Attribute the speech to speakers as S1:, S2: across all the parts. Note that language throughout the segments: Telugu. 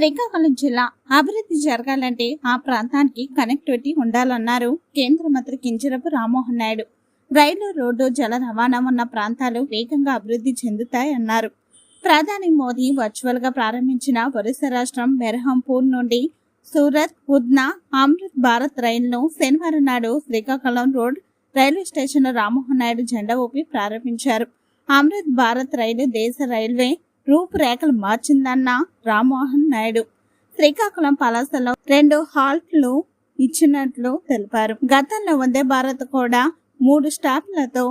S1: శ్రీకాకుళం జిల్లా అభివృద్ధి జరగాలంటే ఆ ప్రాంతానికి కనెక్టివిటీ ఉండాలన్నారు కేంద్ర మంత్రి కింజరాపు రామ్మోహన్ నాయుడు. రైలు, రోడ్డు, జల రవాణా ఉన్న ప్రాంతాలు వేగంగా అభివృద్ధి చెందుతాయన్నారు. ప్రధాని మోదీ వర్చువల్ గా ప్రారంభించిన ఒరిస్సా రాష్ట్రం బెర్హంపూర్ నుండి సూరత్, ఉద్నా, అమృత్ భారత్ రైలును శనివారం నాడు Srikakulam road railway station Rammohan Naidu జెండా ఊపి ప్రారంభించారు. అమృత్ భారత్ రైలు దేశ రైల్వే రూపురేఖలు మార్చిందన్న రామ్మోహన్ నాయుడు శ్రీకాకుళం పలాసలో 2 హాల్ట్లు ఇచ్చినట్లు తెలిపారు. గతంలో వందే భారత్ కూడా 3 స్టాప్లతో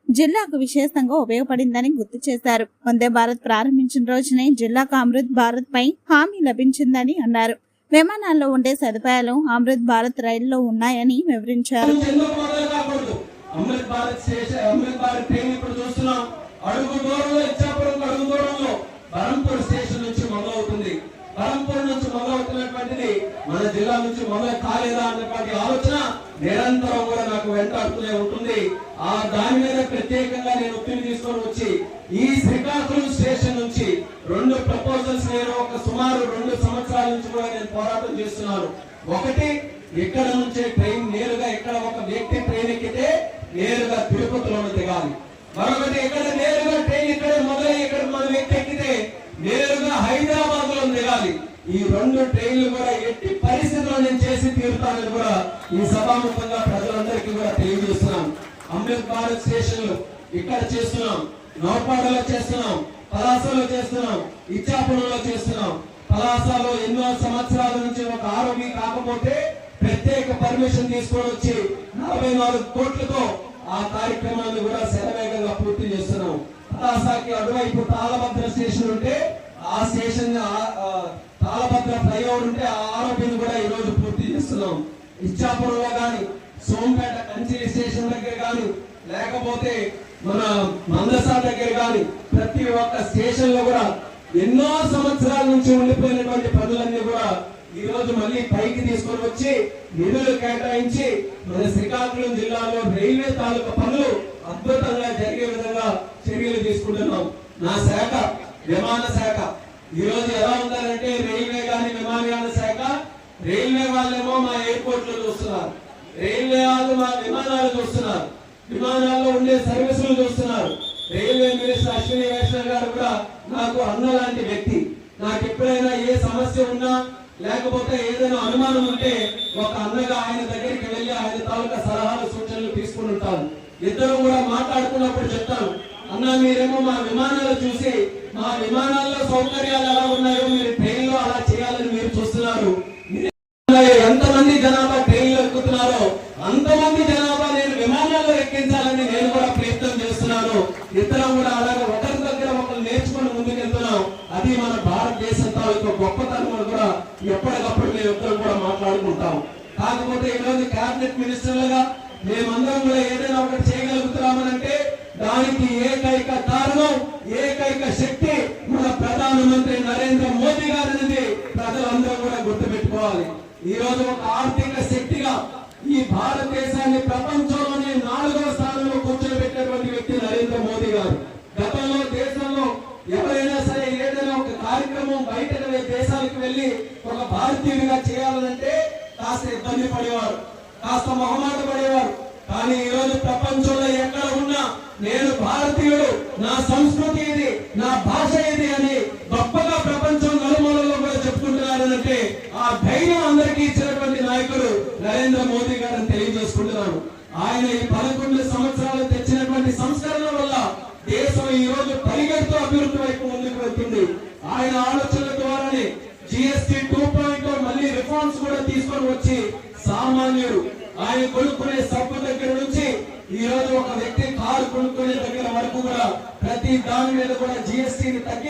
S1: జిల్లాకు విశేషంగా ఉపయోగపడిందని గుర్తు చేశారు. వందే భారత్ ప్రారంభించిన రోజునే జిల్లాకు అమృత్ భారత్ పై హామీ లభించిందని అన్నారు. విమానాల్లో ఉండే సదుపాయాలు అమృత్ భారత్ రైలులో ఉన్నాయని వివరించారు.
S2: బరంపూర్ స్టేషన్ నుంచి మొదలవుతుంది. బరంపూర్ నుంచి మొదలవుతున్నటువంటిది మన జిల్లా నుంచి మొదలు కాలేదా అన్నటువంటి ఆలోచన నిరంతరం కూడా నాకు వెంటాడుతూనే ఉంటుంది. ఆ దాని మీద ప్రత్యేకంగా నేను ఒత్తిడి తీసుకొని వచ్చి ఈ శ్రీకాకుళం స్టేషన్ నుంచి 2 ప్రపోజల్స్ నేను ఒక సుమారు 2 సంవత్సరాల నుంచి కూడా నేను పోరాటం చేస్తున్నాను. ఒకటి, ఇక్కడ నుంచే ట్రైన్ నేరుగా ఇక్కడ ఒక వ్యక్తి ట్రైన్ ఎక్కితే నేరుగా తిరుపతిలోనే దిగాలి. మరొకటి, ఇక్కడ నేరుగా ట్రైన్ ఇక్కడ మొదలై ఇక్కడ మన వ్యక్తి ఎక్కితే నేరుగా హైదరాబాద్ లో దిగాలి. ఈ 2 ట్రైన్లు కూడా ఎట్టి పరిస్థితుల్లో నేను చేసి తీరుతానని కూడా ఈ సభాముఖంగా ప్రజలందరికీ కూడా తెలియజేస్తున్నాం. అమృత్ భారత్ స్టేషన్లు ఇక్కడ చేస్తున్నాం, నౌపాడలో చేస్తున్నాం, పలాసలో చేస్తున్నాం, ఇచ్చాపురంలో చేస్తున్నాం. పలాసలో ఎన్నో సంవత్సరాల నుంచి ఒక ఆరోగ్యం కాకపోతే ప్రత్యేక పర్మిషన్ తీసుకొని వచ్చి 44 కోట్లతో ఆ కార్యక్రమాన్ని కూడా శరవేగంగా పూర్తి చేస్తున్నాం. పలాసకి అటువైపు తాళభద్ర స్టేషన్ ఉంటే ఆ స్టేషన్ తాళభద్ర ఫ్లైఓవర్ ఉంటే ఆ ఆరోగ్యాన్ని కూడా ఈ రోజు పూర్తి చేస్తున్నాం. ఇచ్చాపురంలో గాని, సోంపేట కంచిలి స్టేషన్ దగ్గర గాని, లేకపోతే మన మందసా దగ్గర గాని ప్రతి ఒక్క స్టేషన్ లో కూడా ఎన్నో సంవత్సరాల నుంచి ఉండిపోయినటువంటి పనులన్నీ కూడా ఈ రోజు మళ్ళీ పైకి తీసుకొని వచ్చి నిధులు కేటాయించి మన శ్రీకాకుళం జిల్లాలో రైల్వే తాలూకా పనులు అద్భుతంగా జరిగే విధంగా చర్యలు తీసుకుంటున్నాం. నా శాఖ విమాన శాఖ ఈ రోజు ఎలా ఉండాలంటే రైల్వే గాని విమానయాన శాఖ, రైల్వే వాళ్ళేమో మా ఎయిర్పోర్ట్ లో చూస్తున్నారు, రైల్వే వాళ్ళు మా విమానాలు చూస్తున్నారు, విమానాల్లో ఉండే సర్వీసులు చూస్తున్నారు. రైల్వే మినిస్టర్ అశ్విని వైష్ణవ్ గారు కూడా నాకు అన్న లాంటి వ్యక్తి. నాకు ఎప్పుడైనా ఏ సమస్య ఉన్నా లేకపోతే ఏదైనా అనుమానం ఉంటే ఒక అన్నగా ఆయన దగ్గరికి వెళ్ళి ఆయన తాలూకా సలహాలు సూచనలు తీసుకుని ఉంటాను. ఇద్దరు కూడా మాట్లాడుకున్నప్పుడు చెప్తాను, అన్న మీరేమో మా విమానాలు చూసి మా విమానాల్లో సౌకర్యాలు ఎలా ఉన్నాయో మీరు ట్రైన్ లో అలా చేయాలని మీరు చూస్తున్నారు. ఎంతమంది జనాభా ట్రైన్లో ఎక్కుతున్నారో అంతమంది జనాభా నేను విమానాల్లో ఎక్కించాలని నేను కూడా ప్రయత్నం చేస్తున్నాను. ఇద్దరం కూడా అలాగే ఒకరి దగ్గర ఒకరు నేర్చుకుని ముందుకెళ్తున్నాం. అది మన భారతదేశం తాలూకా గొప్పతనం కూడా ఎప్పటికప్పుడు మేము ఇద్దరం కూడా మాట్లాడుకుంటాం. కాకపోతే ఈ రోజు కేబినెట్ మినిస్టర్లుగా మేమందరం కూడా ఏదైనా ఒకటి చేయగలుగుతున్నామనంటే దానికి ఏకైక కారణం, ఏకైక శక్తి మన ప్రధానమంత్రి నరేంద్ర మోదీ గారు అనేది ప్రజలందరూ కూడా గుర్తుపెట్టుకోవాలి. ఈ రోజు ఒక ఆర్థిక శక్తిగా ఈ భారతదేశాన్ని ప్రపంచంలోనే 4వ స్థానంలో కూర్చోబెట్టినటువంటి వ్యక్తి నరేంద్ర మోదీ గారు. గతంలో దేశంలో ఎవరైనా సరే ఏదైనా ఒక కార్యక్రమం బయట దేశాలకు వెళ్లి ఒక భారతీయుడిగా చేయాలంటే కాస్త ఇబ్బంది పడేవారు, కాస్త మొహమాట పడేవారు. కానీ ఈ రోజు ప్రపంచంలో ఎక్కడ ఉన్నా నేను భారతీయుడు, నా సంస్కృతి ఇది, నా భాష ఇది అని గొప్పగా ప్రపంచం నలుమూలలో కూడా చెప్పుకుంటున్నారంటే ఆ ధైర్యం అందరికీ ఇచ్చినటువంటి నాయకుడు నరేంద్ర మోదీ గారిని తెలియజేసుకుంటున్నాను. ఆయన ఈ 11 సంవత్సరాలు తెచ్చినటువంటి సంస్కరణల వల్ల దేశం ఈ రోజు పరిగెడుతూ అభివృద్ధి వైపు ముందుకు వెళ్తుంది. ఆయన ఆలోచనల ద్వారానే GST 2.0 మళ్ళీ రిఫార్మ్స్ కూడా తీసుకొని వచ్చి సామాన్యుడు ఆయన కొనుక్కునే సబ్బు దగ్గర నుంచి ఈ రోజు ఒక వ్యక్తి కారు కొనుక్కునే దగ్గర వరకు కూడా ప్రతి దాని మీద కూడా GST ని తగ్గి